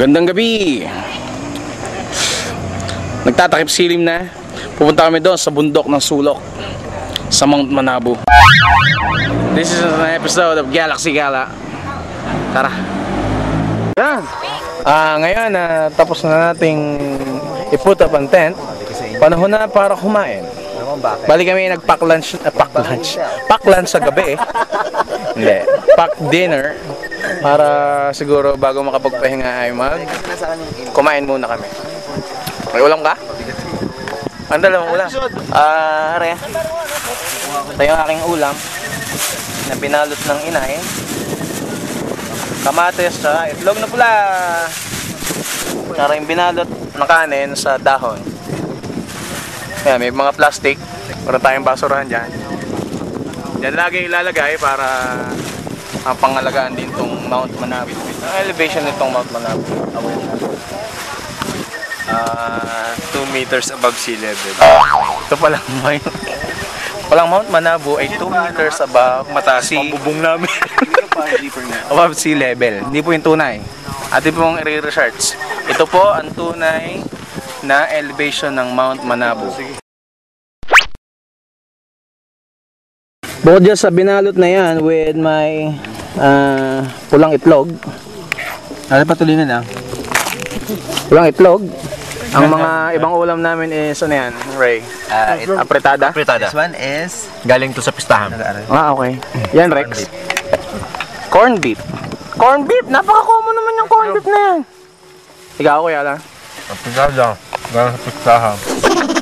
Magandang gabi. Nagtatakip silim na. Pupunta kami doon sa bundok ng Sulok sa Mount Manabu. This is an episode of Galaxy Gala. Tara. Ngayon tapos na nating i-put up ang tent. Panahon na para kumain. Bali kami nag-pack lunch sa gabi Hindi, pack dinner para siguro bago makapagpahinga ay kumain muna kami. May ulam ka? Ang dalawang ulam. Are. Ito yung aking ulam na pinalot ng inay. Kamatis sa itlog na pula. Para yung binalot na kanin sa dahon. Ayan, may mga plastic. Para tayong basurahan dyan. Yan lagi ilalagay para ang pangalagaan din itong Mount Manabu. Ang elevation nitong Mount Manabu. 2 meters above sea level. Ito palang Mount Manabu ay 2 meters above Mataas sea. ang bubong namin. Above sea level. Hindi po yung tunay. Atin pong i-research. Ito po ang tunay na elevation ng Mount Manabu. Bukod dyan sa binalot na yan with my pulang itlog. Ano pa tuloy na? Pulang itlog. Ang mga ibang ulam namin is ano yan, Ray? Apretada? This one is galing to sa pistahan. Okay. Yan, Rex. Corn beef. Corn beef! Napaka-common naman yung corn beef na yan. Ikaw, kuya lang. Apretada. Galing sa pistahan.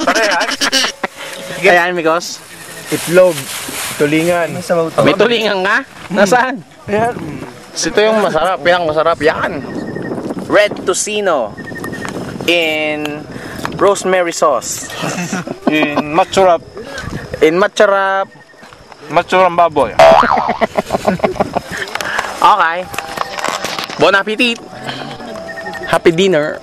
Parehas? Ayan, Mikos. Itlog. Tulingan. May tulingan nga? Nasaan? Ayan. Ito yung masarap. Yung masarap. Yan. Red tocino. In rosemary sauce. In matsurap. In matcharap. Matsurang baboy. Okay. Bon appetit. Happy dinner.